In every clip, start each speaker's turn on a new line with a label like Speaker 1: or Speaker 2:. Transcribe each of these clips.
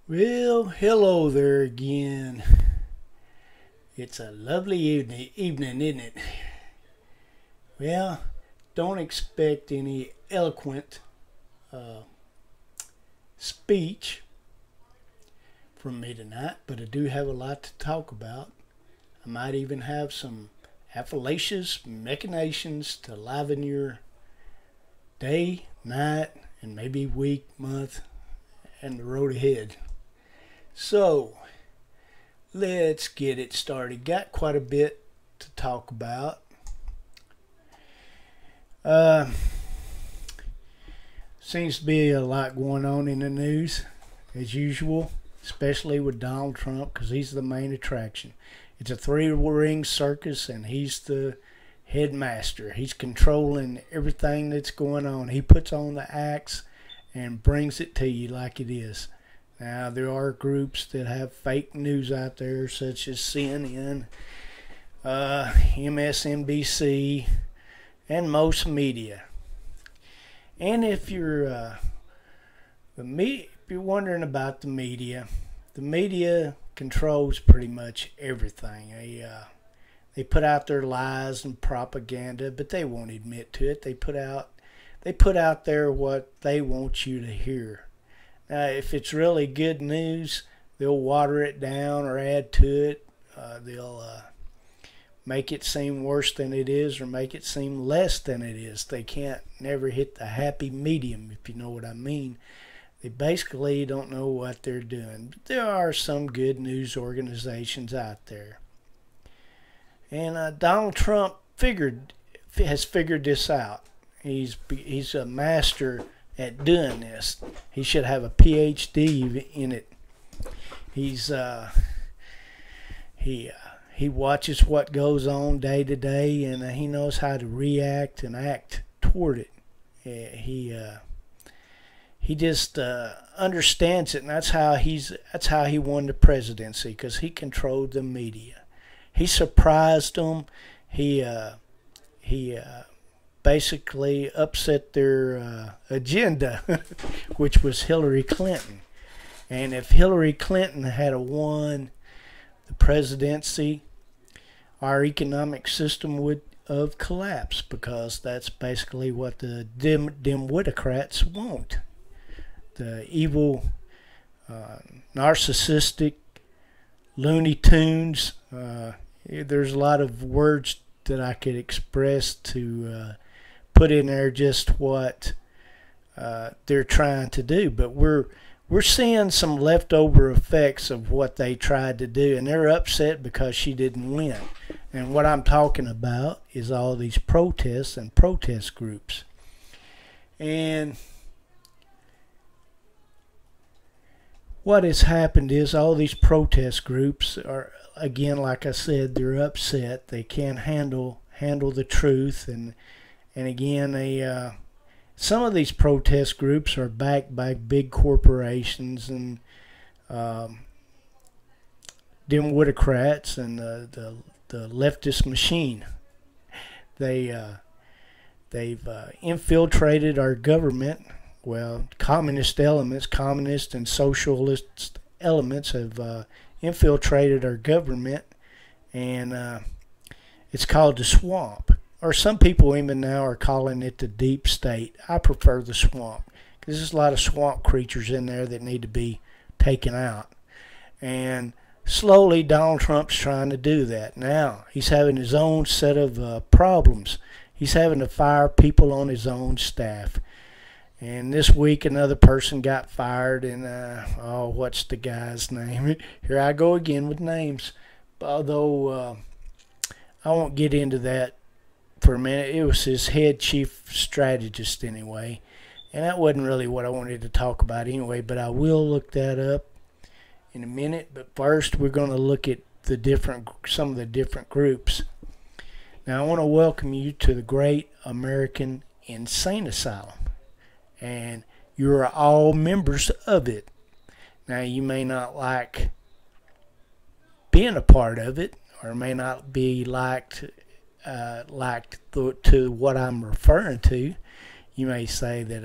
Speaker 1: Well, hello there again. It's a lovely evening, isn't it? Well, don't expect any eloquent uh, speech from me tonight, but I do have a lot to talk about. I might even have some afflacious machinations to liven your day, night, and maybe week, month, and the road ahead. So, let's get it started. Got quite a bit to talk about. Uh, Seems to be a lot going on in the news, as usual, especially with Donald Trump, because he's the main attraction. It's a three-ring circus, and he's the headmaster. He's controlling everything that's going on. He puts on the acts and brings it to you like it is. Now, there are groups that have fake news out there, such as CNN, MSNBC, and most media. And if you're wondering about the media controls pretty much everything. They put out their lies and propaganda, but they won't admit to it. They put out there what they want you to hear. Now, if it's really good news, they'll water it down or add to it. They'll make it seem worse than it is or make it seem less than it is. They can't never hit the happy medium, if you know what I mean. They basically don't know what they're doing. But there are some good news organizations out there. And Donald Trump has figured this out. He's a master at doing this. He should have a PhD in it. He's he watches what goes on day to day, and he knows how to react and act toward it. He just understands it, and that's how he won the presidency, because he controlled the media. He surprised them. He basically upset their agenda, which was Hillary Clinton. And if Hillary Clinton had won the presidency, our economic system would have collapsed, because that's basically what the Democrats want. The evil, narcissistic, Looney Tunes. There's a lot of words that I could express to put in there just what they're trying to do. But we're seeing some leftover effects of what they tried to do, and they're upset because she didn't win. And what I'm talking about is all these protests and protest groups. And what has happened is all these protest groups are, again, like I said, they're upset. They can't handle the truth, and again, some of these protest groups are backed by big corporations and Democrats and the leftist machine. They've infiltrated our government. Well, communist and socialist elements have infiltrated our government, and it's called the swamp. Or some people even now are calling it the deep state. I prefer the swamp, because there's a lot of swamp creatures in there that need to be taken out. And slowly Donald Trump's trying to do that. Now he's having his own set of problems. He's having to fire people on his own staff. And this week another person got fired, and what's the guy's name? Here I go again with names. Although I won't get into that for a minute. It was his head chief strategist anyway, and that wasn't really what I wanted to talk about anyway, but I will look that up in a minute. But first we're going to look at some of the different groups. Now I want to welcome you to the Great American Insane Asylum, and you're all members of it. Now you may not like being a part of it, or may not be liked to what I'm referring to. You may say that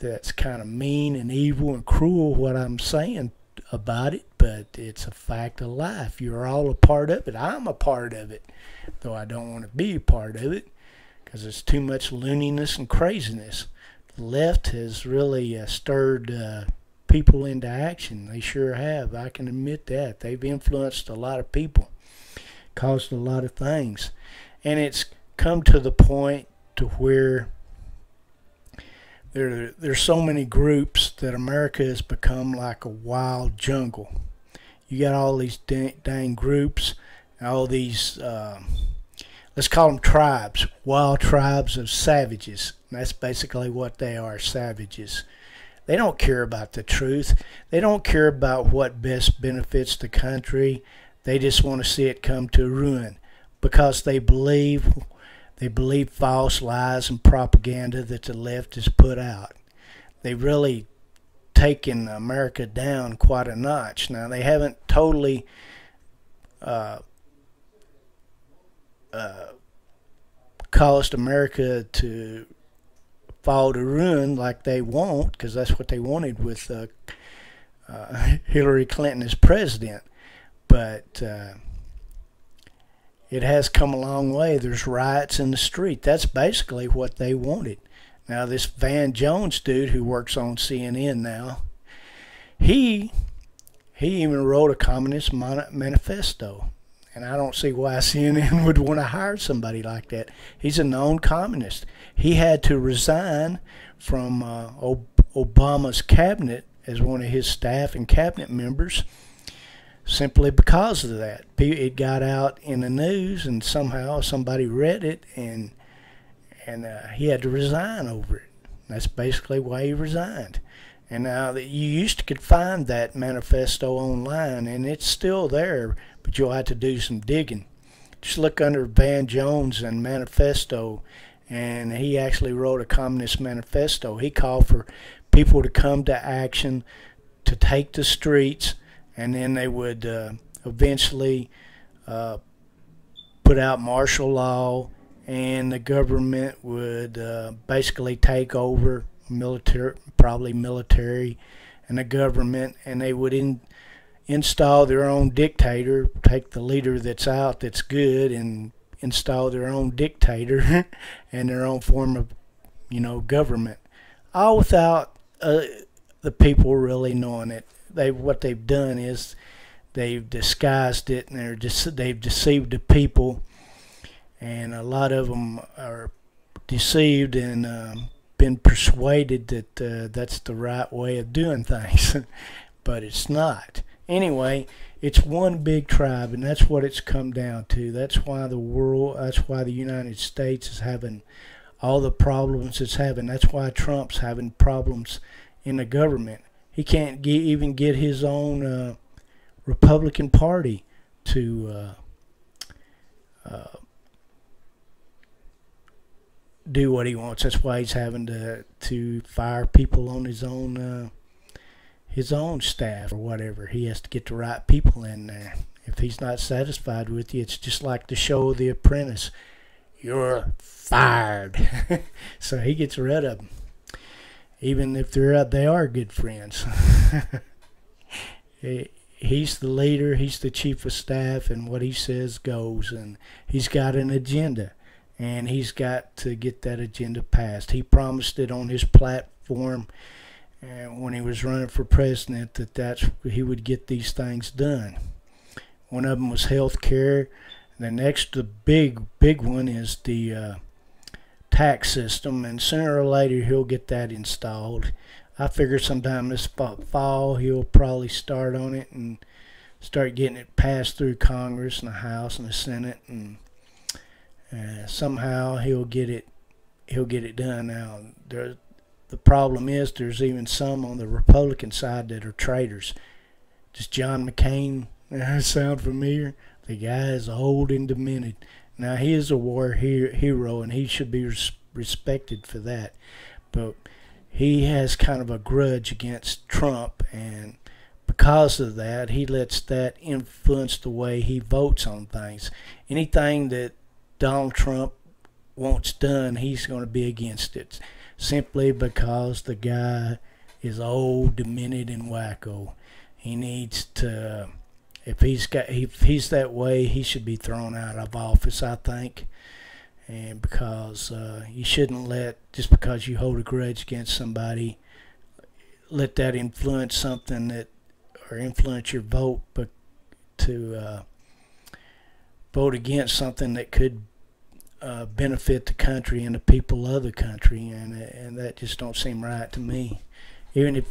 Speaker 1: that's kind of mean and evil and cruel what I'm saying about it, but it's a fact of life. You're all a part of it. I'm a part of it, though I don't want to be a part of it because it's too much looniness and craziness. The left has really stirred people into action. They sure have. I can admit that. They've influenced a lot of people, caused a lot of things. And it's come to the point to where there's so many groups that America has become like a wild jungle. You got all these dang groups, all these, let's call them tribes, wild tribes of savages. And that's basically what they are, savages. They don't care about the truth. They don't care about what best benefits the country. They just want to see it come to ruin because they believe false lies and propaganda that the left has put out. They've really taken America down quite a notch. Now, they haven't totally caused America to fall to ruin like they want, because that's what they wanted with Hillary Clinton as president. But it has come a long way. There's riots in the street. That's basically what they wanted. Now, this Van Jones dude who works on CNN now, he even wrote a communist manifesto. And I don't see why CNN would want to hire somebody like that. He's a known communist. He had to resign from Obama's cabinet as one of his staff and cabinet members simply because of that. It got out in the news, and somehow somebody read it, and he had to resign over it. That's basically why he resigned. And now that you could find that manifesto online, and it's still there, but you'll have to do some digging. Just look under Van Jones and manifesto, and he actually wrote a communist manifesto. He called for people to come to action, to take the streets, and then they would eventually put out martial law, and the government would basically take over probably military and the government, and they would install their own dictator, take the leader that's out that's good and install their own dictator and their own form of government, all without the people really knowing it. What they've done is they've disguised it, and they've deceived the people, and a lot of them are deceived and been persuaded that that's the right way of doing things, but it's not. Anyway, it's one big tribe, and that's what it's come down to. That's why the United States is having all the problems it's having. That's why Trump's having problems in the government. He can't even get his own Republican Party to do what he wants. That's why he's having to fire people on his own staff or whatever. He has to get the right people in there. If he's not satisfied with you, it's just like the show The Apprentice. You're fired. So he gets rid of them. Even if they are good friends. He's the leader, he's the chief of staff, and what he says goes, and he's got an agenda, and he's got to get that agenda passed. He promised it on his platform when he was running for president that he would get these things done. One of them was health care. The next, the big one is the tax system, and sooner or later he'll get that installed. I figure sometime this fall he'll probably start on it and start getting it passed through Congress and the House and the Senate, and somehow he'll get it done. Now the problem is there's even some on the Republican side that are traitors. Does John McCain sound familiar? The guy is old and demented. Now, he is a war hero, and he should be respected for that. But he has kind of a grudge against Trump, and because of that, he lets that influence the way he votes on things. Anything that Donald Trump wants done, he's going to be against it. simply because the guy is old, demented, and wacko. He needs to, if he's that way, he should be thrown out of office, I think. And because you shouldn't let, just because you hold a grudge against somebody, let that influence something that, or influence your vote, but to vote against something that could benefit the country and the people of the country, and that just don't seem right to me. Even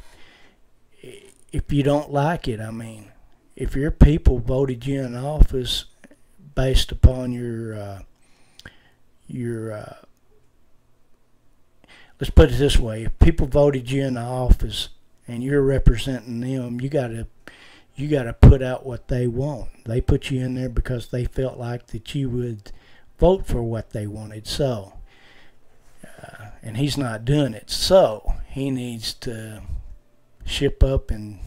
Speaker 1: if you don't like it, I mean, if your people voted you in office based upon your let's put it this way: if people voted you in the office and you're representing them, you gotta put out what they want. They put you in there because they felt like that you would vote for what they wanted. So, and he's not doing it. So he needs to ship up or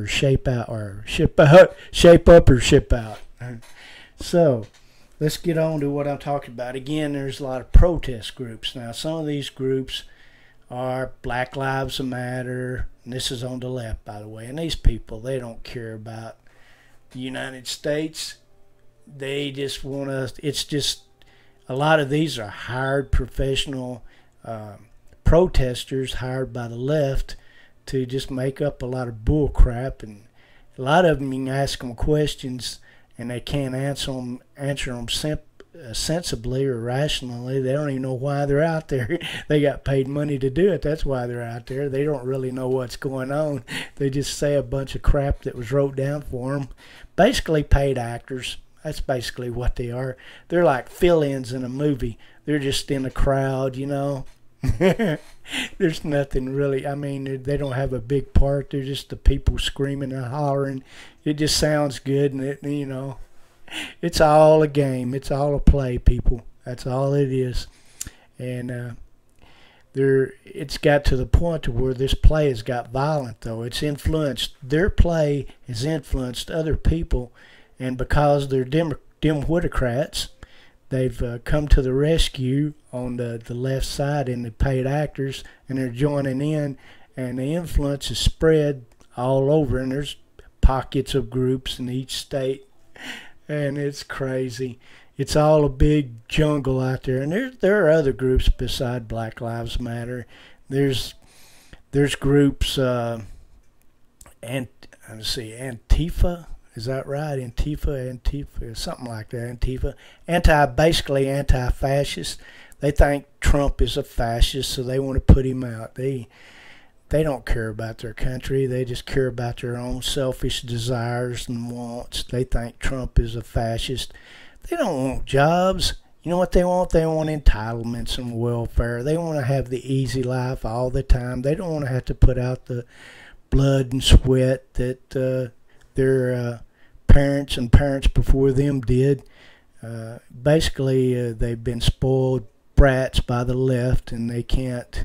Speaker 1: shape out, or shape up or ship out. So let's get on to what I'm talking about. Again, there's a lot of protest groups. Now, some of these groups are Black Lives Matter, and this is on the left, by the way. And these people, they don't care about the United States. They just want to, it's just, a lot of these are hired professional protesters hired by the left to just make up a lot of bull crap. And a lot of them, you can ask them questions and they can't answer them sensibly or rationally. They don't even know why they're out there. They got paid money to do it. That's why they're out there. They don't really know what's going on. They just say a bunch of crap that was wrote down for them. Basically paid actors. That's basically what they are. They're like fill-ins in a movie. They're just in the crowd, you know. There's nothing really, I mean, they don't have a big part. They're just the people screaming and hollering. It just sounds good, and it, you know, it's all a game. It's all a play, people. That's all it is. And it's got to the point to where this play has got violent, though. It's influenced, their play has influenced other people, and because they're Democrats, they've come to the rescue on the left side and the paid actors, and they're joining in, and the influence is spread all over, and there's pockets of groups in each state, and it's crazy. It's all a big jungle out there, and there are other groups beside Black Lives Matter. There's groups, let's see, Antifa. Is that right? Antifa, something like that. Antifa, basically anti-fascist. They think Trump is a fascist, so they want to put him out. They don't care about their country. They just care about their own selfish desires and wants. They think Trump is a fascist. They don't want jobs. You know what they want? They want entitlements and welfare. They want to have the easy life all the time. They don't want to have to put out the blood and sweat that their parents and parents before them did. Basically, they've been spoiled brats by the left, and they can't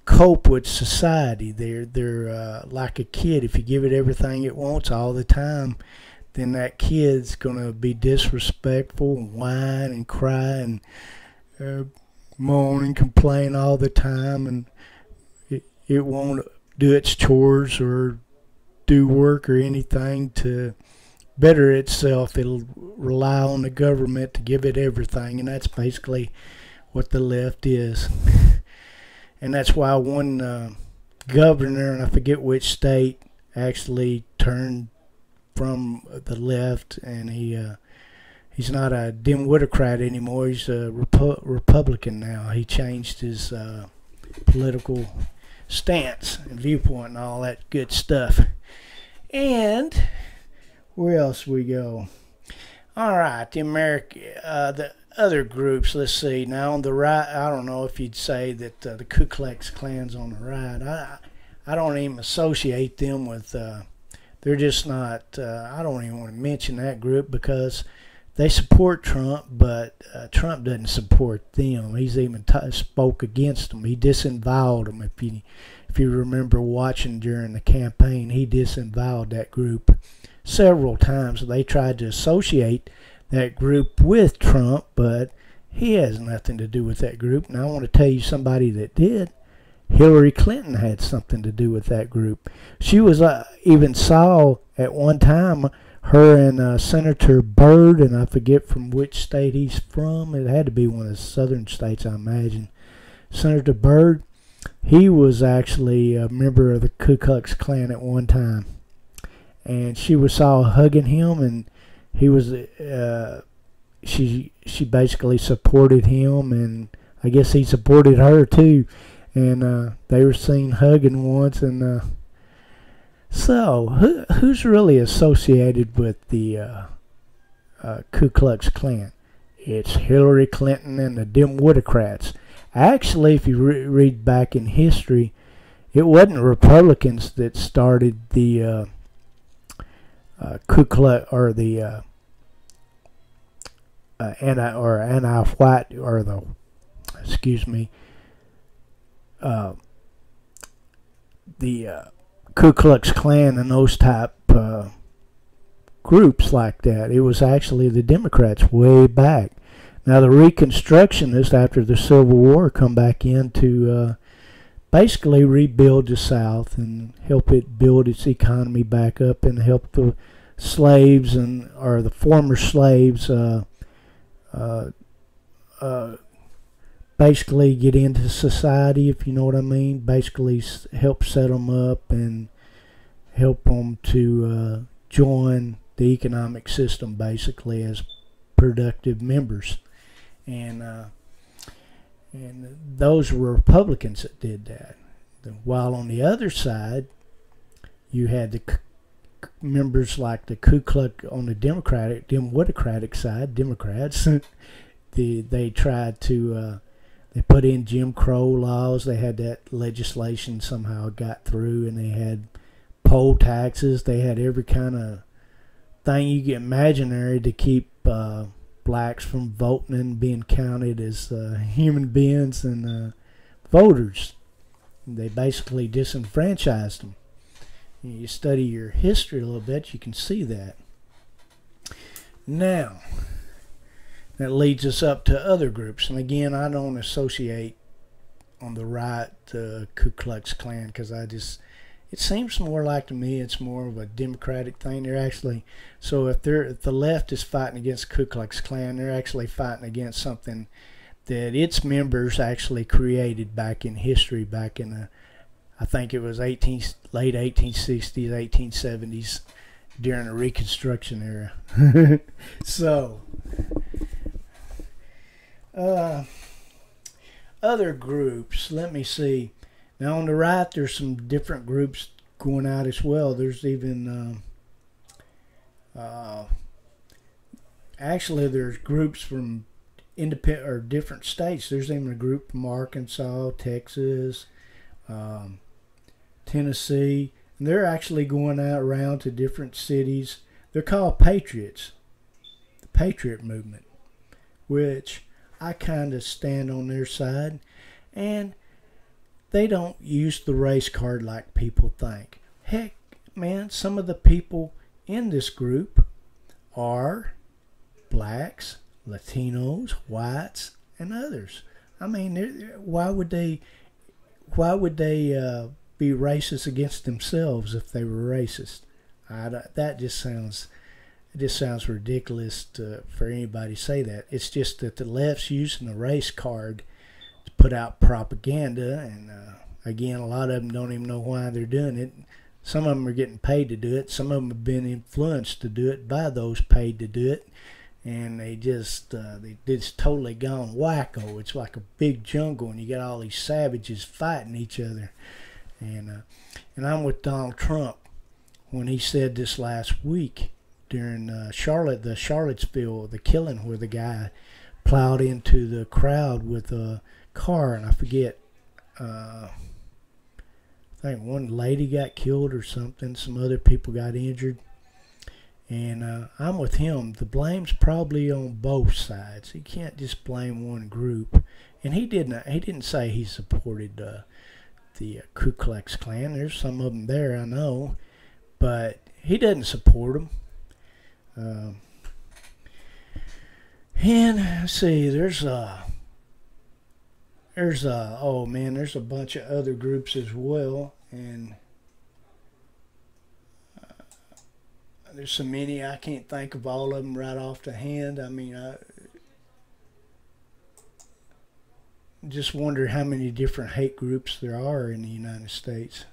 Speaker 1: cope with society. They're like a kid. If you give it everything it wants all the time, then that kid's gonna be disrespectful and whine and cry and moan and complain all the time, and it won't do its chores or do work or anything to better itself. It'll rely on the government to give it everything, and that's basically what the left is. And that's why one governor, and I forget which state, actually turned from the left, and he's not a Democrat anymore. He's a Republican now. He changed his political stance and viewpoint and all that good stuff. And where else we go? All right, the other groups. Let's see. Now on the right, I don't know if you'd say that the Ku Klux Klan's on the right. I don't even associate them with. They're just not. I don't even want to mention that group because they support Trump, but Trump doesn't support them. He's even spoke against them. He disavowed them. If you remember watching during the campaign, he disavowed that group several times. They tried to associate that group with Trump, but He has nothing to do with that group. And I want to tell you somebody that did. Hillary Clinton had something to do with that group. She was even saw at one time her and Senator Byrd, and I forget from which state he's from. It had to be one of the southern states, I imagine. Senator Byrd, he was actually a member of the Ku Klux Klan at one time, and she was saw hugging him, and he was she basically supported him, and I guess he supported her too, and they were seen hugging once. And so who's really associated with the Ku Klux Klan? It's Hillary Clinton and the Democrats. Actually, if you read back in history, it wasn't Republicans that started the Ku Klux, or the anti-white, or the, excuse me, the Ku Klux Klan and those type groups like that. It was actually the Democrats way back. Now the Reconstructionists after the Civil War come back in to basically rebuild the South and help it build its economy back up, and help the slaves or the former slaves basically get into society, if you know what I mean. Basically help set them up and help them to join the economic system, basically as productive members. And those were Republicans that did that. While on the other side, you had the members like the Ku Klux on the Democratic side, Democrats. They tried to they put in Jim Crow laws. They had that legislation somehow got through, and they had poll taxes. They had every kind of thing you get imaginary to keep blacks from voting and being counted as human beings and voters. They basically disenfranchised them. You study your history a little bit, you can see that. Now, that leads us up to other groups. And again, I don't associate on the right Ku Klux Klan, because it seems more like, to me, it's more of a democratic thing. They're actually, so if the left is fighting against Ku Klux Klan, they're actually fighting against something that its members actually created back in history, back in the, I think it was late 1860s, 1870s, during the Reconstruction era. So, other groups, let me see. Now on the right, there's some different groups going out as well. There's even, actually there's groups from independent or different states. There's even a group from Arkansas, Texas, Tennessee, and they're actually going out around to different cities. They're called Patriots, the Patriot Movement, which I kind of stand on their side, and they don't use the race card like people think. Heck, man, some of the people in this group are blacks, Latinos, whites, and others. I mean, why would they be racist against themselves if they were racist? That just sounds ridiculous for anybody to say that. It's just that the left's using the race card to put out propaganda, and again, a lot of them don't even know why they're doing it. Some of them are getting paid to do it. Some of them have been influenced to do it by those paid to do it, and they just totally gone wacko. It's like a big jungle, and you got all these savages fighting each other. And I'm with Donald Trump when he said this last week during the Charlottesville, the killing where the guy plowed into the crowd with a car, and I forget, I think one lady got killed or something. Some other people got injured. And I'm with him. The blame's probably on both sides. He can't just blame one group. And he didn't say he supported the Ku Klux Klan. There's some of them there, I know, but he doesn't support them. And let's see, oh man, there's a bunch of other groups as well, and there's so many I can't think of all of them right off the hand. I mean, I just wonder how many different hate groups there are in the United States.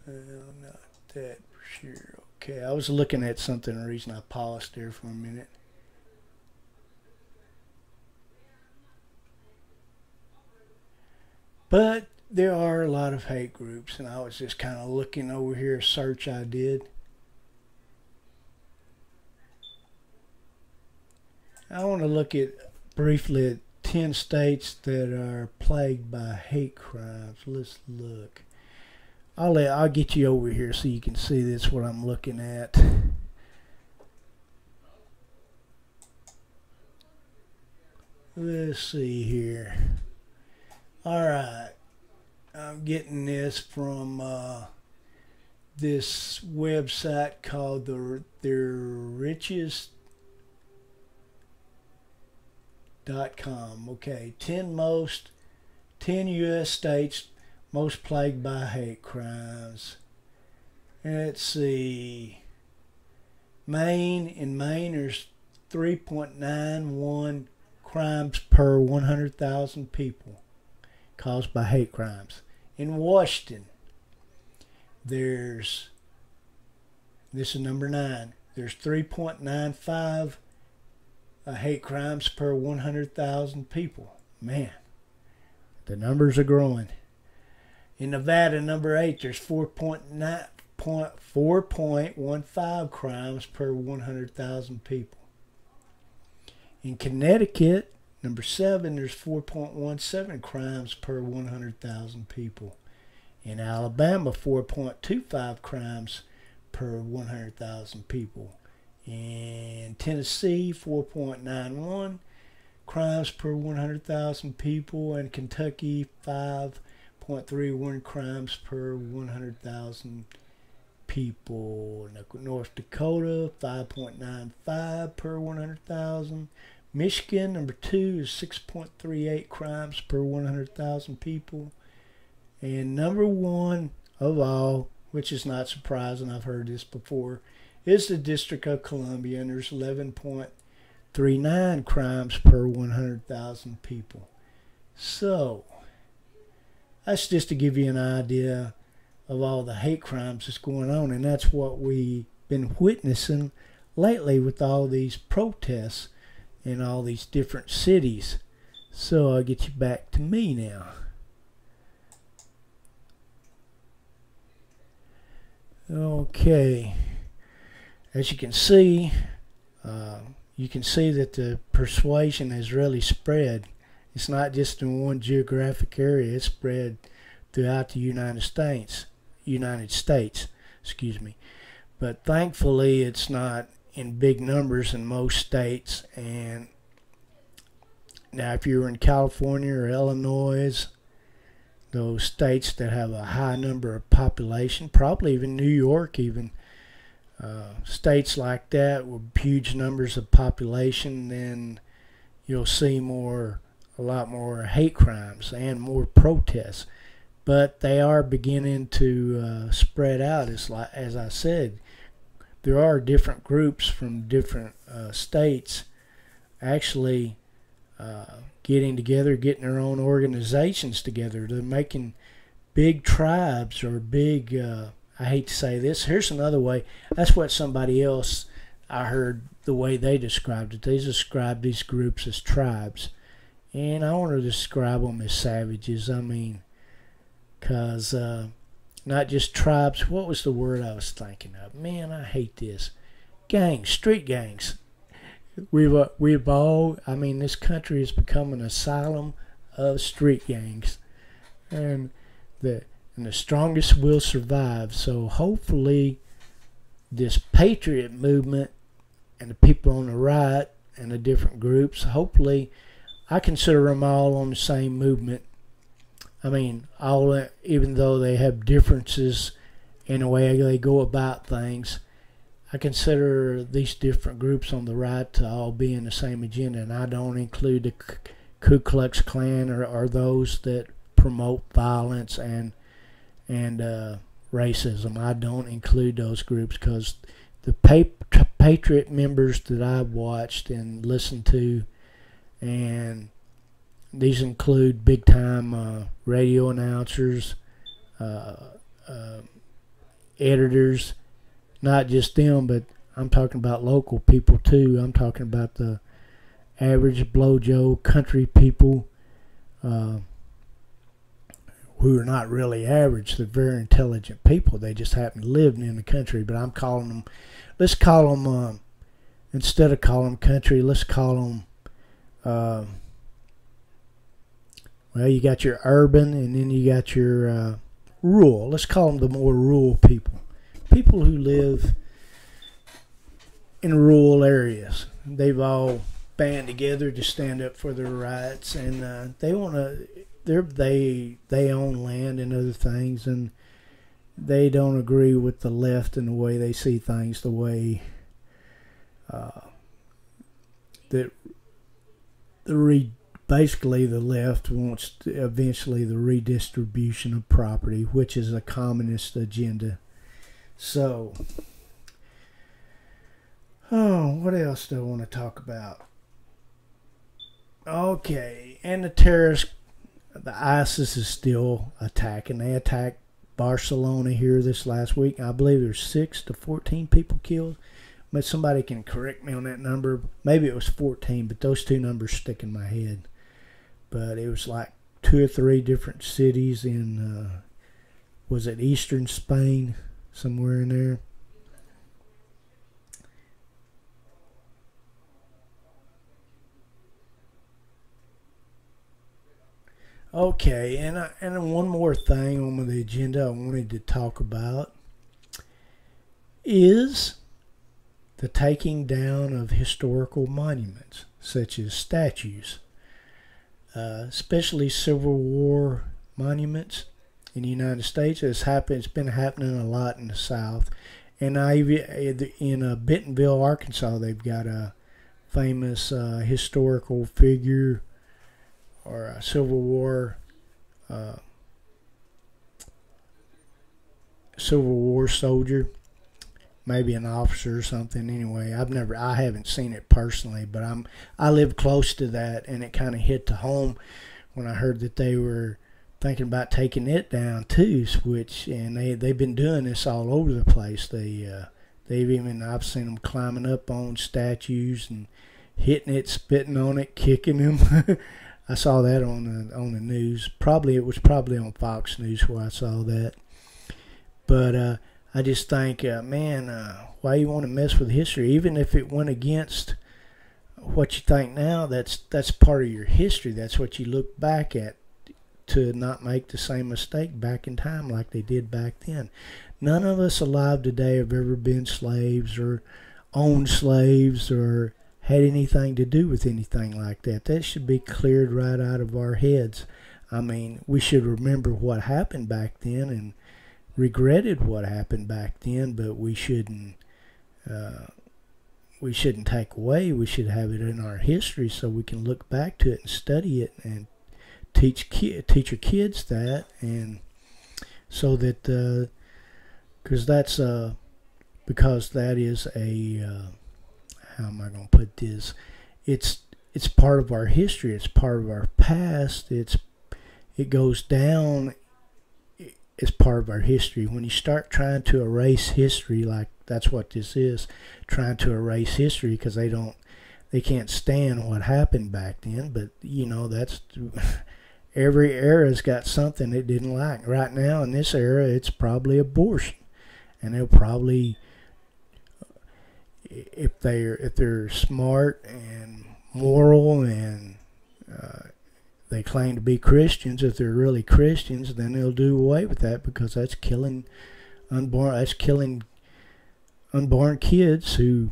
Speaker 1: Not that for sure. Okay, I was looking at something. The reason I paused there for a minute. But there are a lot of hate groups, and I was just kind of looking over here, a search I did. I want to look at briefly at 10 states that are plagued by hate crimes. Let's look. I'll get you over here so you can see this, what I'm looking at. Let's see here. Alright. I'm getting this from this website called the richest.com. Okay, 10 U.S. states most plagued by hate crimes. Let's see. In Maine, there's 3.91 crimes per 100,000 people caused by hate crimes. In Washington, this is number 9. There's 3.95 hate crimes per 100,000 people. Man, the numbers are growing. In Nevada, number 8, there's 4.15 crimes per 100,000 people. In Connecticut, number 7, there's 4.17 crimes per 100,000 people. In Alabama, 4.25 crimes per 100,000 people. In Tennessee, 4.91 crimes per 100,000 people. And Kentucky, 5.31 crimes per 100,000 people. North Dakota, 5.95 per 100,000. Michigan, number 2, is 6.38 crimes per 100,000 people. And number 1 of all, which is not surprising, I've heard this before, is the District of Columbia, and there's 11.39 crimes per 100,000 people. So, that's just to give you an idea of all the hate crimes that's going on, and that's what we've been witnessing lately with all these protests in all these different cities. So I'll get you back to me now. Okay, as you can see that the persuasion has really spread. It's not just in one geographic area, it's spread throughout the United States, excuse me. But thankfully it's not in big numbers in most states. And now if you're in California or Illinois, those states that have a high number of population, probably even New York, even states like that with huge numbers of population, then you'll see a lot more hate crimes and more protests. But they are beginning to spread out. As I said, there are different groups from different states actually getting together, getting their own organizations together. They're making big tribes or big, I hate to say this, here's another way. That's what somebody else, I heard the way they described it. They described these groups as tribes. And I want to describe them as savages. I mean, because not just tribes. What was the word I was thinking of? Man, I hate this. Gangs, street gangs. We've all, I mean, this country has become an asylum of street gangs. And the strongest will survive. So hopefully this patriot movement and the people on the right and the different groups, hopefully I consider them all on the same movement. I mean, even though they have differences, in the way they go about things. I consider these different groups on the right to all be in the same agenda, and I don't include the Ku Klux Klan or those that promote violence and racism. I don't include those groups because the Patriot members that I've watched and listened to, and these include big time radio announcers, editors, not just them, but I'm talking about local people too. I'm talking about the average blow Joe country people who are not really average. They're very intelligent people. They just happen to live in the country. But I'm calling them, let's call them, instead of calling them country, let's call them, well, you got your urban and then you got your rural. Let's call them the more rural people. People who live in rural areas. They've all band together to stand up for their rights, and they want to. They own land and other things, and they don't agree with the left and the way they see things. The way basically the left wants eventually the redistribution of property, which is a communist agenda. So, what else do I want to talk about? Okay, and the terrorists, the ISIS is still attacking. They attacked Barcelona here this last week. I believe there's 6 to 14 people killed. But somebody can correct me on that number. Maybe it was 14, but those two numbers stick in my head. But it was like 2 or 3 different cities in, was it eastern Spain? Somewhere in there. Okay, and one more thing on the agenda I wanted to talk about is the taking down of historical monuments, such as statues, especially Civil War monuments in the United States. It's been happening a lot in the South, and in Bentonville, Arkansas, they've got a famous historical figure or a Civil War soldier, maybe an officer or something. Anyway, I haven't seen it personally, but I live close to that, and it kind of hit the home when I heard that they were thinking about taking it down too. And they've been doing this all over the place. I've seen them climbing up on statues and hitting it, spitting on it, kicking them. I saw that on the news. It was probably on Fox News where I saw that. But I just think, why you want to mess with history? Even if it went against what you think now, that's part of your history. That's what you look back at to not make the same mistake back in time like they did back then. None of us alive today have ever been slaves or owned slaves or had anything to do with anything like that. That should be cleared right out of our heads. I mean, we should remember what happened back then and regretted what happened back then, but we shouldn't take away. We should have it in our history so we can look back to it and study it and teach your kids that, and so that because that is a how am I going to put this? It's part of our history. It's part of our past. It goes down. It's part of our history. When you start trying to erase history, like that's what this is, trying to erase history because they can't stand what happened back then. But that's every era's got something it didn't like. Right now in this era, it's probably abortion, and they'll probably, if they're smart and moral and they claim to be Christians, if they're really Christians, then they'll do away with that because that's killing unborn kids who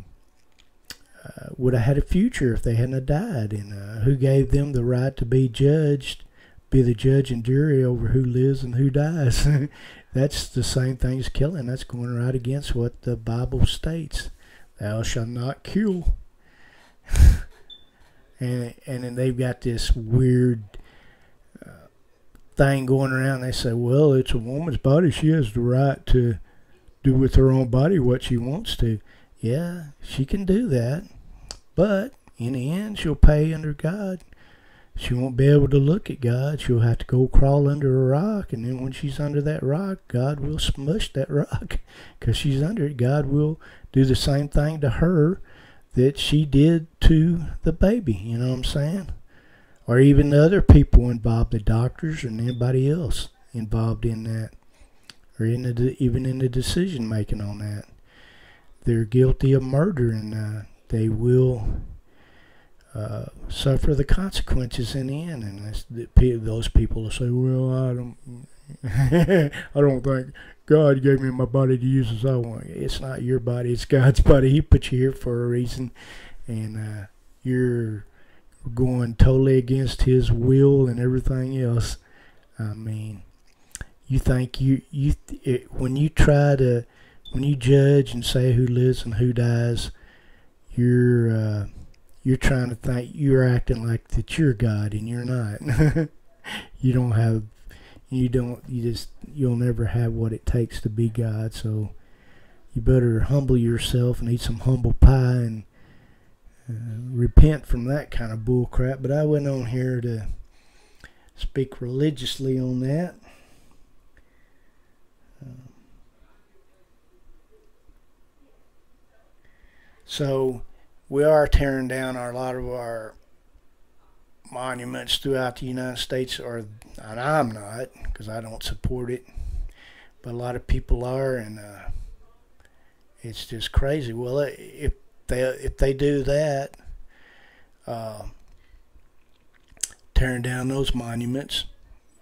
Speaker 1: would have had a future if they hadn't died, and who gave them the right to be the judge and jury over who lives and who dies. That's the same thing as killing. That's going right against what the Bible states. Thou shalt not kill. And then they've got this weird thing going around. They say, well, it's a woman's body. She has the right to do with her own body what she wants to. Yeah, she can do that. But in the end, she'll pay under God. She won't be able to look at God. She'll have to go crawl under a rock. And then when she's under that rock, God will smush that rock. Because she's under it, God will do the same thing to her that she did to the baby. You know what I'm saying? Or even the other people involved, the doctors and anybody else involved in that. Or even in the decision making on that. They're guilty of murder, and they will suffer the consequences in the end. And those people will say, well, I don't think God gave me my body to use as I want. It's not your body, it's God's body. He put you here for a reason, and you're going totally against His will and everything else. I mean, you think when you judge and say who lives and who dies, you're trying to think, you're acting like that you're God, and you're not. You'll never have what it takes to be God. So you better humble yourself and eat some humble pie and repent from that kind of bull crap. But I went on here to speak religiously on that. So we are tearing down a lot of our monuments throughout the United States, and I'm not, because I don't support it, but a lot of people are, and it's just crazy. Well, if they do that, tearing down those monuments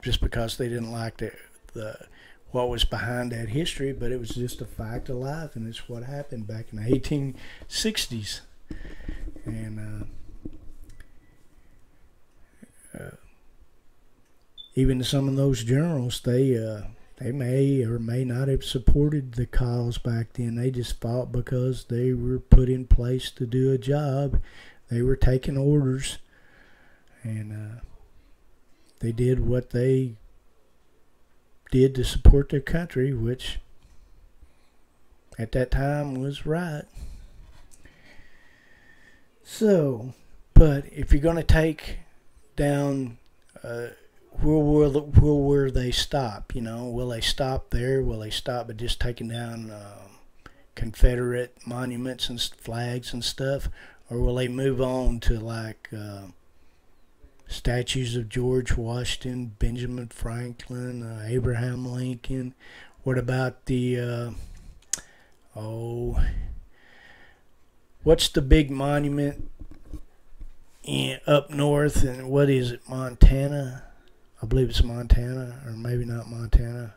Speaker 1: just because they didn't like what was behind that history, but it was just a fact of life, and it's what happened back in the 1860s. And even some of those generals, they may or may not have supported the cause back then. They just fought because they were put in place to do a job. They were taking orders, and they did what they did to support their country, which at that time was right. So, but if you're going to take down, where will they stop? You know, will they stop there? Will they stop at just taking down Confederate monuments and flags and stuff, or will they move on to like statues of George Washington, Benjamin Franklin, Abraham Lincoln? What about the what's the big monument up north, and what is it, Montana? I believe it's Montana, or maybe not Montana.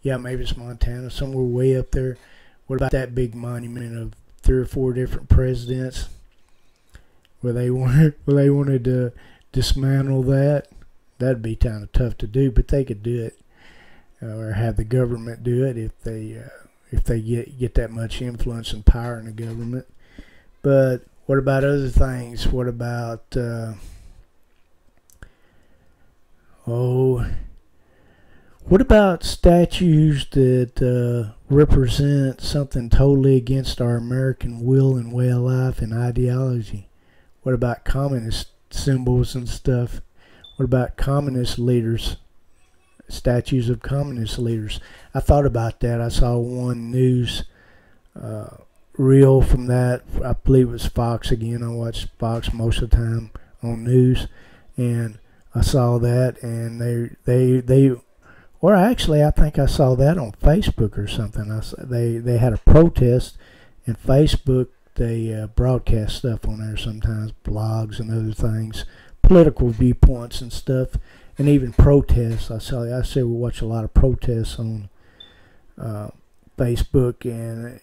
Speaker 1: Yeah, maybe it's Montana, somewhere way up there. What about that big monument of 3 or 4 different presidents, where they wanted to dismantle that? That'd be kind of tough to do, but they could do it, or have the government do it if they get that much influence and power in the government. But what about other things? What about what about statues that represent something totally against our American will and way of life and ideology? What about communist symbols and stuff? What about communist leaders? Statues of communist leaders. I thought about that. I saw one news reel from that. I believe it was Fox again. I watch Fox most of the time on news, and I saw that, and or actually I think I saw that on Facebook or something. They had a protest, and Facebook, they broadcast stuff on there sometimes, blogs and other things, political viewpoints and stuff, and even protests. I say we watch a lot of protests on Facebook, and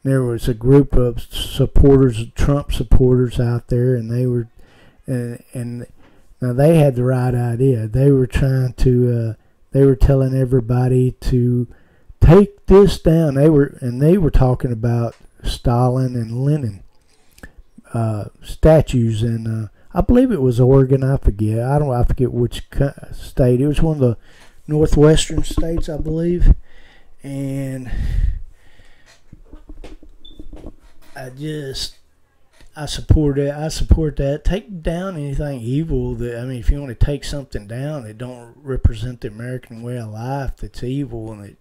Speaker 1: there was a group of supporters, Trump supporters out there, and they were, and now they had the right idea. They were trying to they were telling everybody to take this down. They were talking about Stalin and Lenin statues in I believe it was Oregon. I forget. I forget which state. It was one of the northwestern states, I believe. And I support it. I support that. Take down anything evil. If you want to take something down that don't represent the American way of life, that's evil, and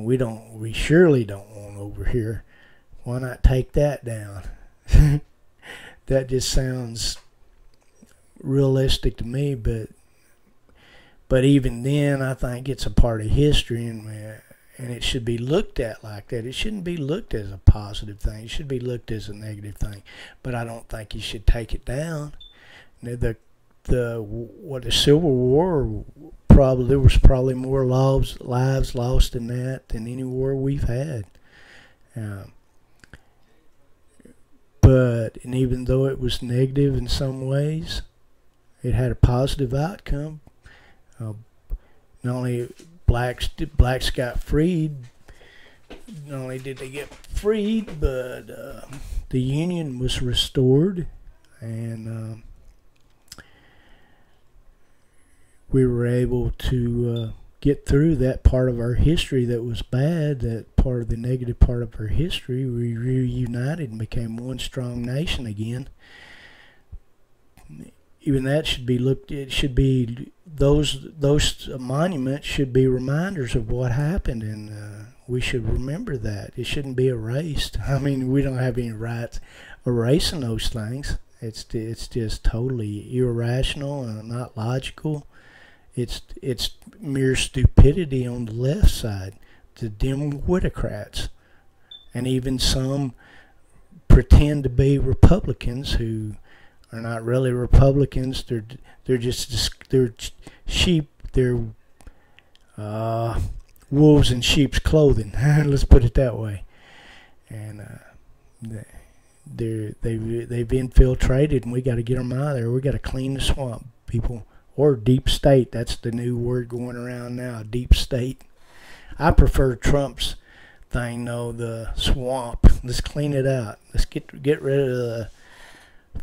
Speaker 1: we surely don't want over here. Why not take that down? That just sounds realistic to me, but even then, I think it's a part of history, and it should be looked at like that. It shouldn't be looked as a positive thing. It should be looked as a negative thing. But I don't think you should take it down. The Civil War, there was probably more lives lost in that than any war we've had. And even though it was negative in some ways, it had a positive outcome. Not only blacks got freed, not only did they get freed, but the Union was restored, and we were able to get through that part of our history that was bad, that part of the negative part of our history. We reunited and became one strong nation again. Even that should be looked. It should be those monuments should be reminders of what happened, and we should remember that. It shouldn't be erased. We don't have any rights erasing those things. It's just totally irrational and not logical. It's mere stupidity on the left side, the dim-witocrats, and even some pretend to be Republicans who are not really Republicans. They're sheep. They're wolves in sheep's clothing. Let's put it that way. And they've infiltrated, and we got to get them out of there. We got to clean the swamp, people. Or deep state. That's the new word going around now. Deep state. I prefer Trump's thing, though. The swamp. Let's clean it out. Let's get rid of the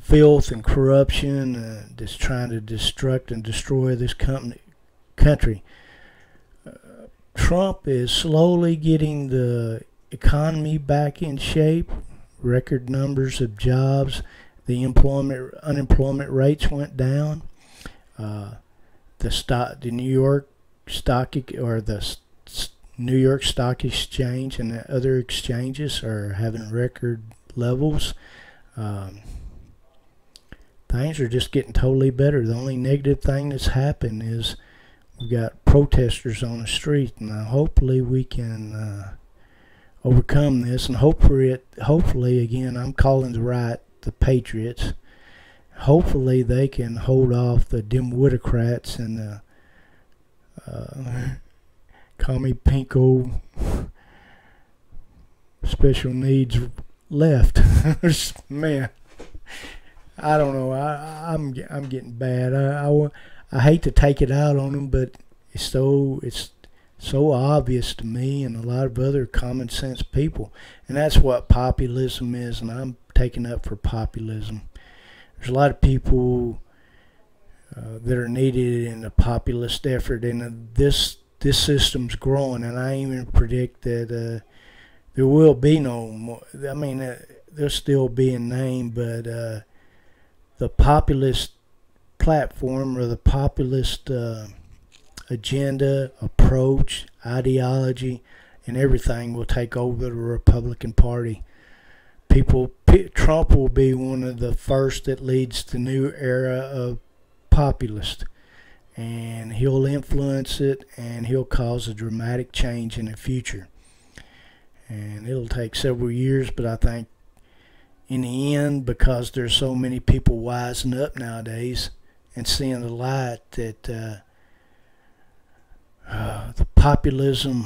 Speaker 1: filth and corruption that's trying to destruct and destroy this country. Trump is slowly getting the economy back in shape. Record numbers of jobs. The unemployment rates went down. The New York New York Stock Exchange and the other exchanges are having record levels. Things are just getting totally better. The only negative thing that's happened is we've got protesters on the street, and hopefully we can overcome this. And hopefully again, I'm calling the Patriots. Hopefully they can hold off the dim-witocrats and the commie pinko special needs left. Man, I don't know. I'm getting bad. I hate to take it out on them, but it's so obvious to me and a lot of other common sense people, and that's what populism is. And I'm taking up for populism. There's a lot of people that are needed in the populist effort, and this system's growing, and I even predict that there will be no more. They'll still be in name, but the populist platform or the populist agenda, approach, ideology, and everything will take over the Republican Party. Trump will be one of the first that leads the new era of populist, and he'll influence it, and he'll cause a dramatic change in the future. And it'll take several years, but I think in the end, because there's so many people wising up nowadays and seeing the light, that the populism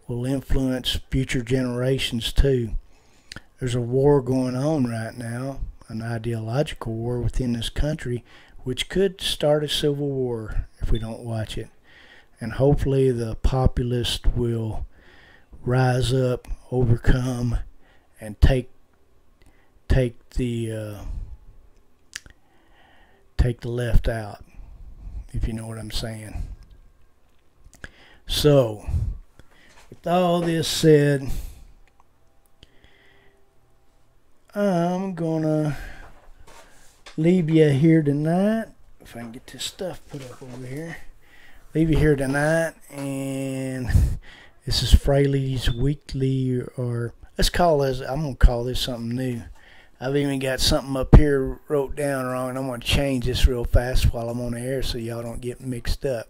Speaker 1: will influence future generations too. There's a war going on right now, an ideological war within this country, which could start a civil war if we don't watch it. and hopefully the populace will rise up, overcome, and take the left out, if you know what I'm saying. So, with all this said, I'm gonna leave you here tonight. If I can get this stuff put up over here. Leave you here tonight, and this is Fraley's Weekly, or let's call this, I'm gonna call this something new. I've even got something up here wrote down wrong, and I'm gonna change this real fast while I'm on the air so y'all don't get mixed up.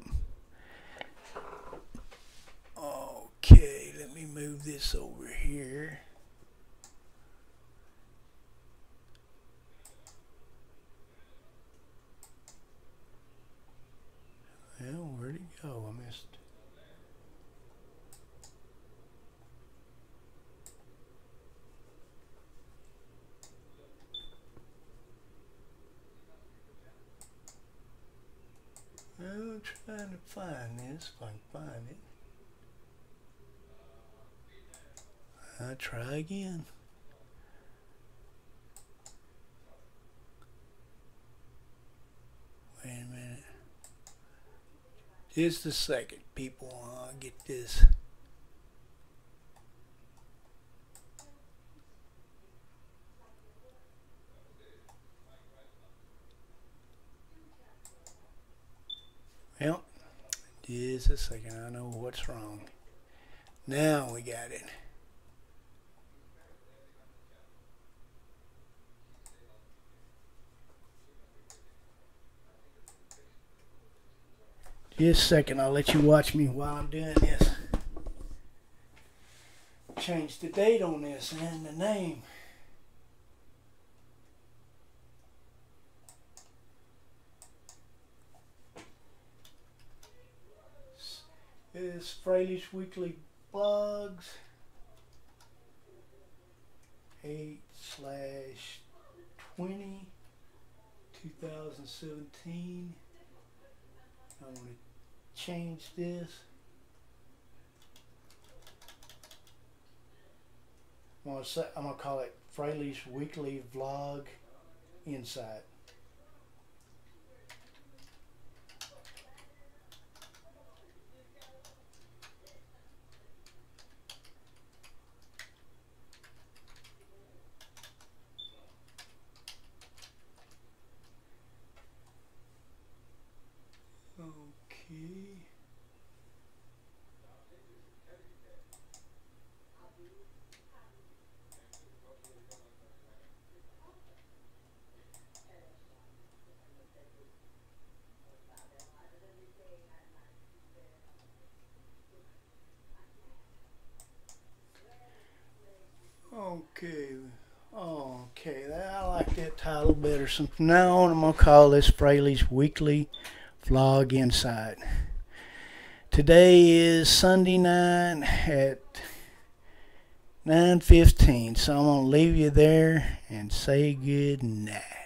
Speaker 1: Okay, let me move this over here. Well, where'd it go? I missed. I'm trying to find this, if I can find it. I'll try again. Wait a minute. Just a second, people. I'll get this. Well, just a second. I know what's wrong. Now we got it. Just a second. I'll let you watch me while I'm doing this. Change the date on this and the name. It is Fraley's Weekly Blogs 8/20/2017. I'm going to change this. I'm going to call it Fraley's Weekly Vlog Insight. Okay. Okay, I like that title better. So from now on, I'm going to call this Fraley's Weekly Vlog Insight. Today is Sunday night at 9:15, so I'm going to leave you there and say good night.